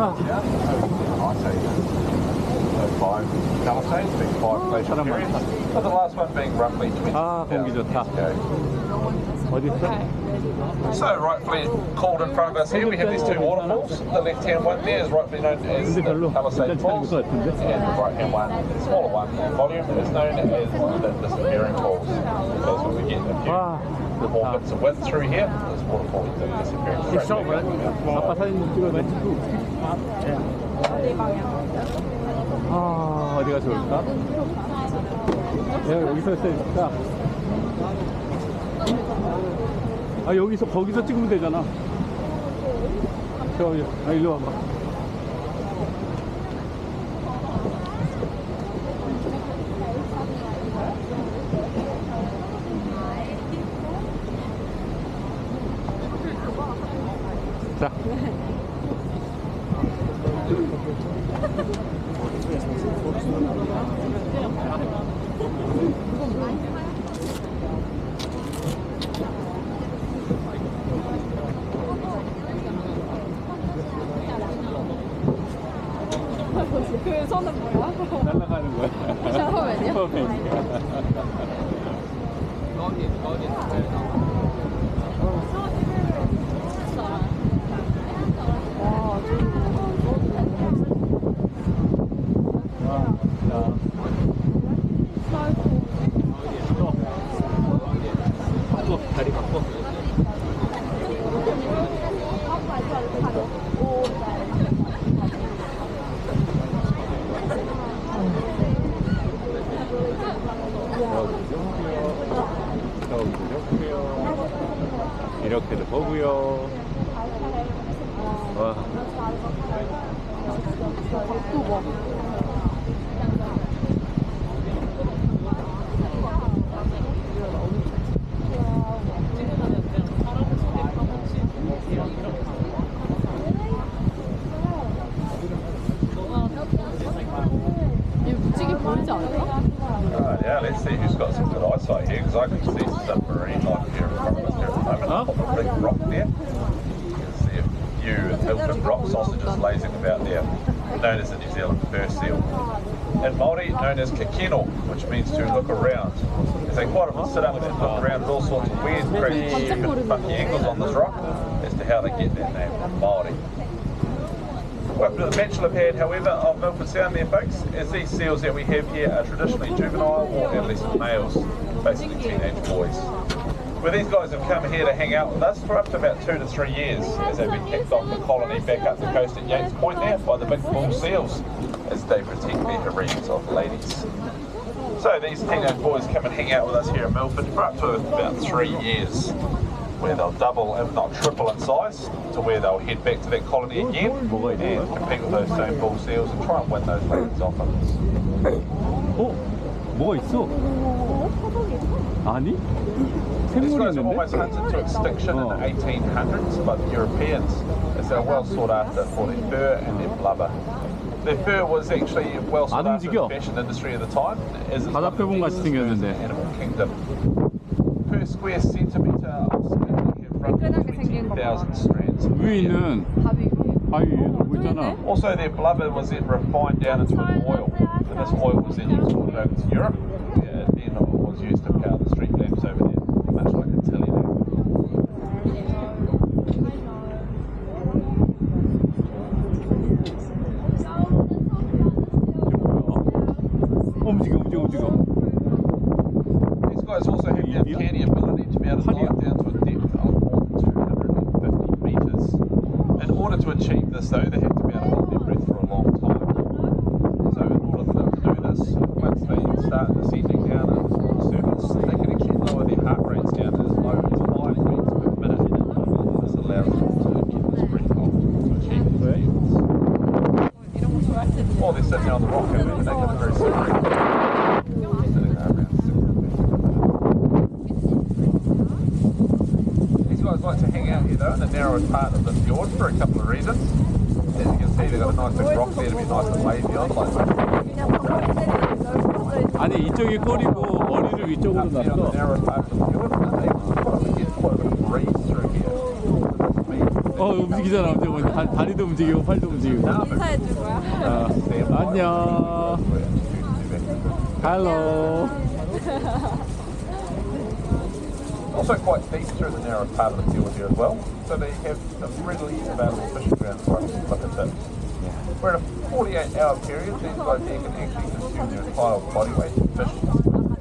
5 Palisades, big 5 glacial periods. But the last one being roughly 20,000 years ago. 어디 있어? So rightfully called in front of us here, we have these two waterfalls. The left-hand one there is rightfully known as the Palisade Falls, and the right-hand one, the smaller one, volume, is known as the Disappearing Falls. That's when we get a few more bits of width through here. This waterfall is disappearing straight back. 아빠 사진 좀 찍어줘. 아, 어디가 좋을까? 내가 여기서 했으니까. 아, 여기서 거기서 찍으면 되잖아. 저, 일로 와봐. 자. 그 손은 뭐야? 날아가는 거야. 샤워맨이요? 다리 바꿔. 이렇게도 보고요. 와. Yeah, let's see who's got some good eyesight here, because I can see some marine life here in front of us there at the moment. Huh? On the big rock there. You can see a few hilted rock sausages lazing about there, known as the New Zealand fur seal. In Māori, known as kikino, which means to look around. As they quite often sit up and look around at all sorts of weird, crazy, stupid, funky angles on this rock as to how they get that name from Māori. Welcome to the Bachelor Pad, however, of Milford Sound there, folks, as these seals that we have here are traditionally juvenile or adolescent males, basically teenage boys. Where these guys have come here to hang out with us for up to about 2 to 3 years, as they've been kicked off the colony back up the coast at Yates Point there by the big bull seals, as they protect their harems of ladies. So these teenage boys come and hang out with us here in Milford for up to about 3 years, where they'll double, if not triple in size, to where they'll head back to that colony again and compete with those same bull seals and try and win those ladies off them. 뭐가 있어? 아니? These guys 있는데? were almost hunted to extinction in the 1800s by the Europeans, as they were well sought after for their fur and their blubber. Their fur was actually well sought after in the fashion industry at the time, as it's one of the deepest in the animal kingdom. Per square centimetre of skin, they have roughly 20,000 strands. 위에 있는 바위 위에 놀고 있잖아. Also, their blubber was then refined down into an oil, and this oil was then exported over to Europe. Then it was used to power the street lamps over there, much like a tilly lamp. 움직여. These guys also have the uncanny ability to be able to dive down to a depth of more than 250 metres. In order to achieve this, though, they have to be able to hold their breath for a long time. So in order for them to do this, once they start descending down into the surface, they can actually lower their heart rates down as low as 5 beats per minute. This allows them to get this breath hold to achieve these depths. While they're sitting on the rock, however, they get a very similar sitting there around 6 These guys like to hang out here though in the narrowest part of the fjord for a couple of reasons. As you can see, they've got a nice big rock there to be nice and lazy on. 아니 이쪽이 꼬리고 머리를 위쪽으로 on the 놨어. narrowest part of the fjord, and they probably get quite a bit of breeze through here. 움직이잖아. 다리도 움직이고 팔도 움직이고. 인사해줄 거야? 안녕. Hello. Also quite deep through the narrow part of the fjord here as well, so they have some readily available fishing grounds for us to look at that. We're in a 48-hour period, these guys here can actually consume their entire body weight of fish.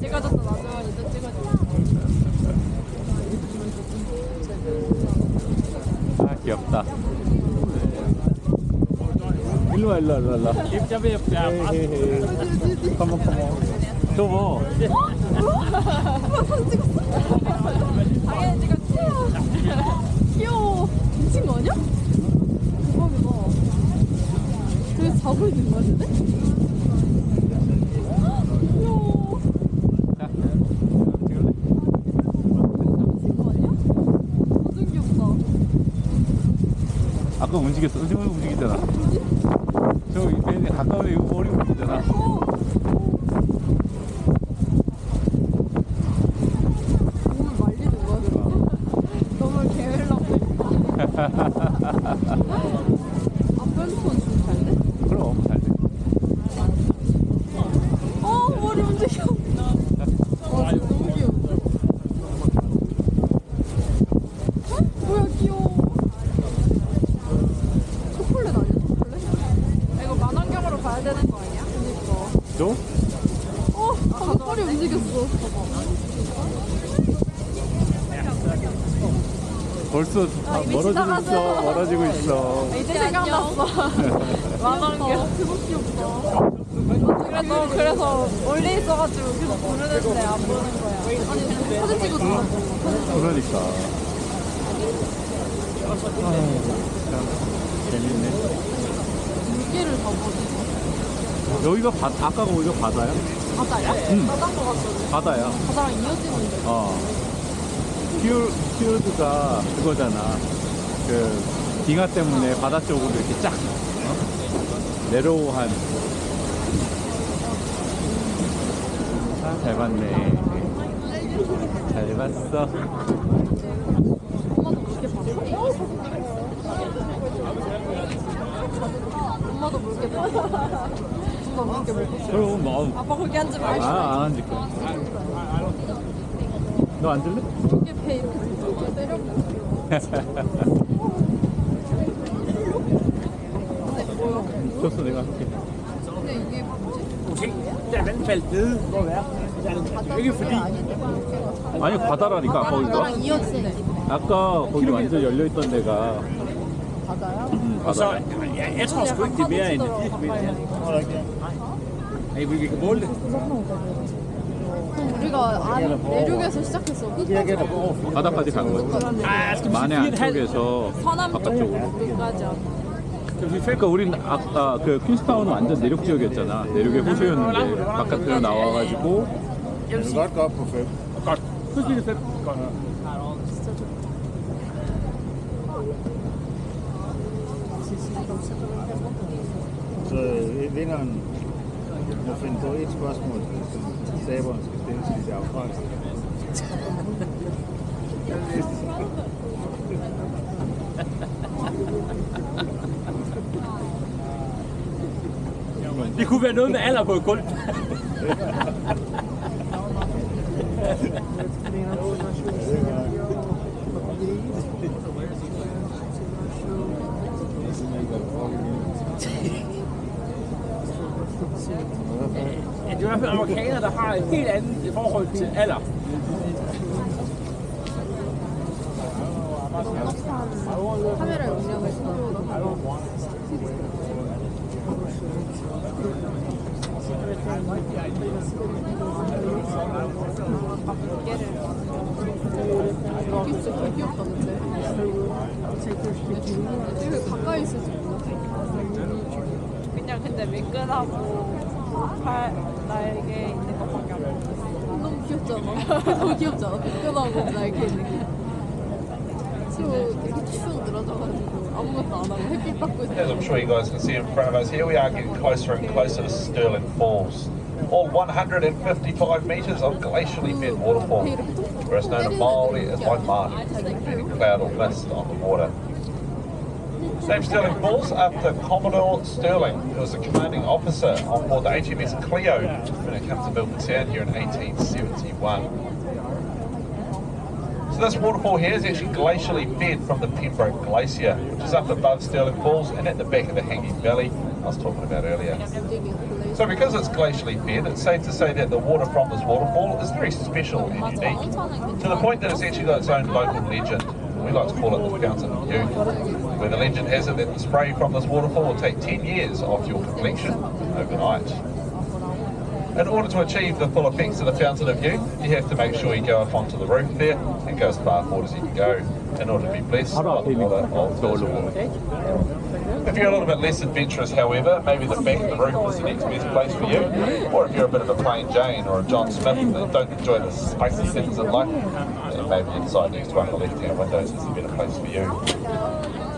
찍어줬어. 나중에 이제 찍어줘. 아 귀엽다. 일로와. 컴온. 저거. 당연히 찍었지. 귀여워. 미친 거 아니야? 대박이다. 저기 자고 있는 거 같은데? 귀여워. 자, 찍을래? 미친 거 아니야? 완전 귀엽다. 아까 움직이잖아. 저 얘네 가까우면 이거 머리 움직이잖아. 몸을 말리는 거야? 너무 게을러서 앞변손 좀 잘 돼? 그럼 잘 돼. 머리 움직여. 진짜 너무 귀여워. 뭐야 귀여워. 초콜릿 아니야? 초콜릿? 이거 만원경으로 봐야 되는 거 아니야? 그니까. 저? 방금 머리 움직였어. 벌써 이미 멀어지고 지나가서. 있어. 멀어지고 있어. 이제 생각났어. 만원경. 대박 귀엽다. 그래서 멀리 있어가지고 계속 부르는데 안 보는 거야. 아니 사진 찍어줘. 그러니까. 참 재밌네. 물개를 다 보지. 여기가 아까가 거기가 바다야? 바다야? 응. 바다인 거 같거든. 바다야. 바다랑 이어지는데. 피어드가 그거잖아. 그 빙하 때문에 바다 쪽으로 이렇게 쫙 내려오한. 잘 봤네. 잘 봤어. 엄마도 물개 봤어? 엄마도 물개 봤어? 엄마 물개 못 봤어? 그럼 뭐. 아빠 거기 앉지 말고. 안 앉을 거야. 너 앉을래? 물개 배 이렇게 때려보고. 근데 뭐야? 줬어 내가 할게. 근데 이게 뭐지? Der vandfald nede, hvor det er. Ikke fordi, 아니 바다라니까 거기가. 바다랑 이어지네. 아까 거기 완전 열려 있던 데가. 바다야? og så, 바다야. jeg tror sgu ikke, det er mere end 80 meter. Tror du ikke det? Nej, vi kan måle det. 그럼 우리가 내륙에서 시작했어. 끝까지 바다까지 간 거야. Ah, skal vi 만해 sige 4,5? 안쪽에서 서남 바깥쪽으로. 끝까지. 그러니까 우린 아까 그 퀸스타운은 완전 내륙 지역이었잖아. 내륙의 호수였는데 바깥으로 나와가지고. Jeg vil sige, Godt på 5. godt. Fuldstændig fedt. Godt. Så vinderen må finde på et spørgsmål, som taberen skal stille til de afgørelser. Det kunne være noget med alder på et gulv. Ja, det er i hvert fald amerikanere, der har et helt andet forhold til alder. 카메라 용량을 서로 여기 진짜 되게 귀엽다 근데 되게 가까이 있을지 몰랐어. 그냥 근데 매끈하고 팔 날개 있는 것밖에 안 보였어. 너무 귀엽잖아. 너무 귀엽잖아. 매끈하고 날개 있는 게. 되게 추워 늘어져가지고 아무것도 안 하고 햇빛 받고 있어. As I'm sure you guys can see in front of us here, we are getting closer and closer to Stirling Falls. All 155 metres of glacially fed waterfall, whereas known to Māori as Waimāori, any cloud or mist on the water. Named Stirling Falls after Commodore Stirling, who was the commanding officer on board the HMS Cleo when it comes to Milford Sound here in 1871. So this waterfall here is actually glacially fed from the Pembroke Glacier, which is up above Stirling Falls and at the back of the Hanging Valley I was talking about earlier. So because it's glacially fed, it's safe to say that the water from this waterfall is very special and unique, to the point that it's actually got its own local legend. We like to call it the Fountain of Youth, where the legend has it that the spray from this waterfall will take 10 years off your complexion overnight. In order to achieve the full effects of the Fountain of Youth, you have to make sure you go up onto the roof there and go as far forward as you can go in order to be blessed by the water of this waterfall. If you're a little bit less adventurous, however, maybe the back of the roof is the next best place for you, or if you're a bit of a plain Jane or a John Smith that don't enjoy the spicy things in life, then maybe inside next one of the left-hand windows is a better place for you.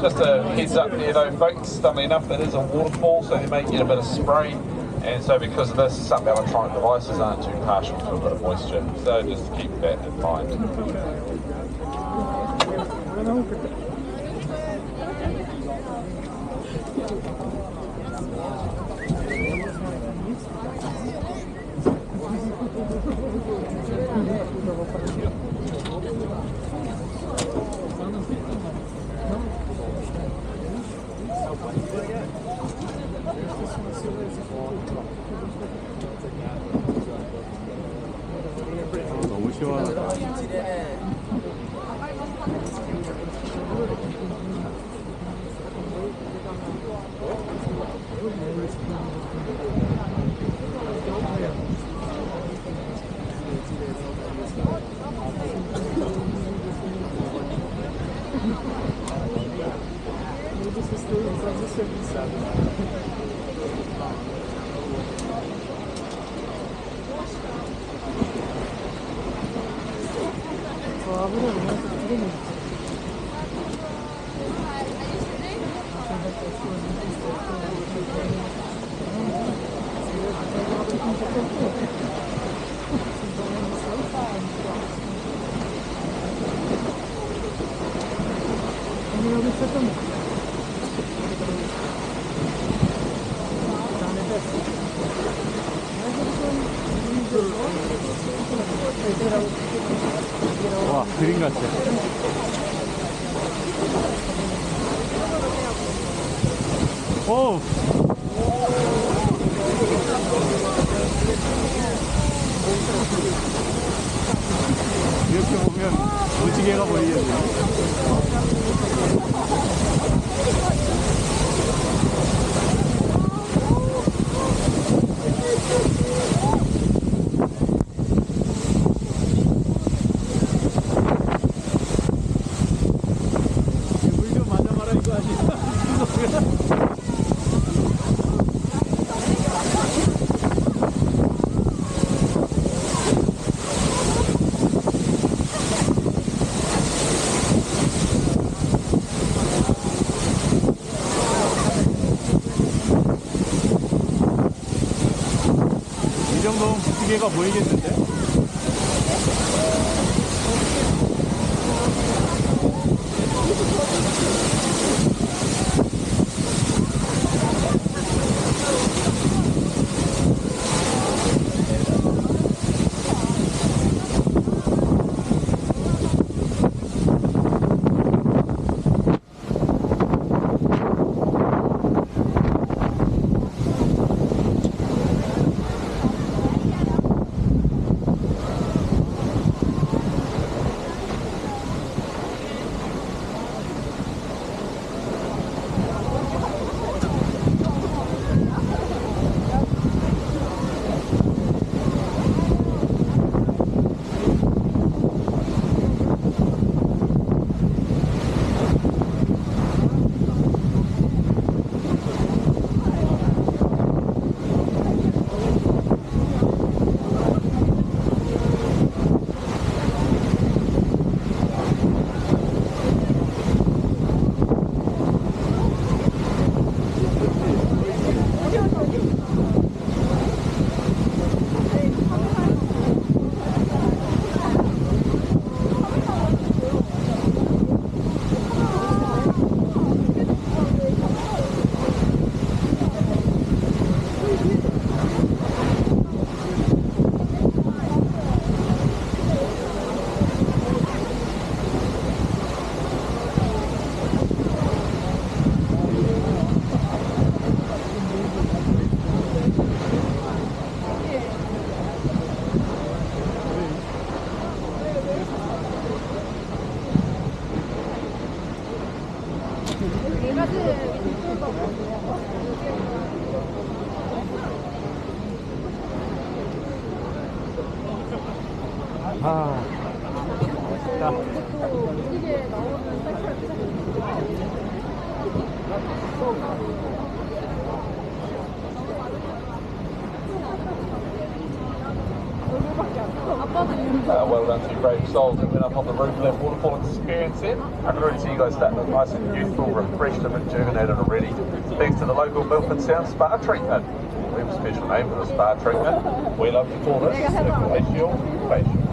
Just a heads up there though folks, funnily enough it is a waterfall, so you may get a bit of spray, and so because of this, some electronic devices aren't too partial to a bit of moisture, so just keep that in mind. 너무 시원하다. 와, 그림 같아. 오! 이렇게 보면 무지개가 보이겠네. 이 정도면 무지개가 보이겠는데? 아, 멋있다. 이게 나오는 Well done to you brave souls that went up on the roof of that waterfall experience there. I can already see you guys starting to look nice and youthful, refreshed and rejuvenated already. Thanks to the local Milford spa treatment. We have a special name for the spa treatment. We love to call this a glacial facial.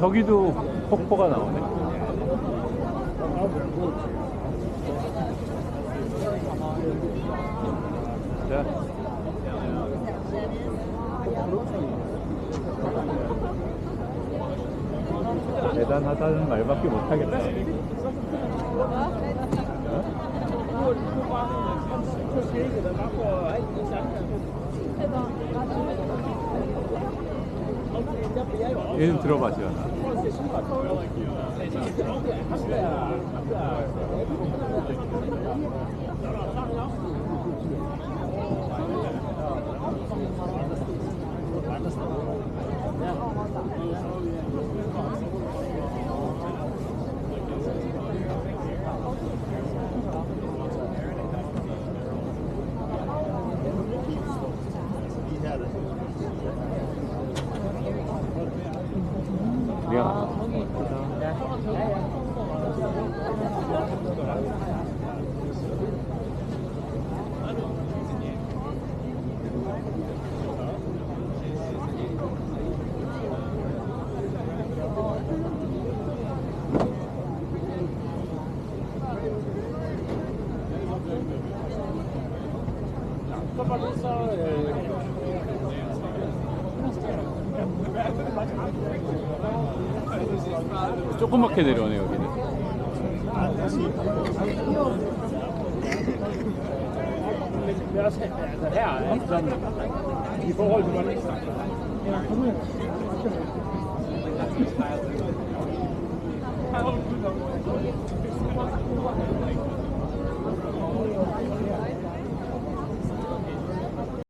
저기도 폭포가 나오네. 자. 대단하다는 말밖에 못하겠다. 얘는 들어봐, 지연아. 조그맣게 내려오네, 여기는. I forhold til hvordan det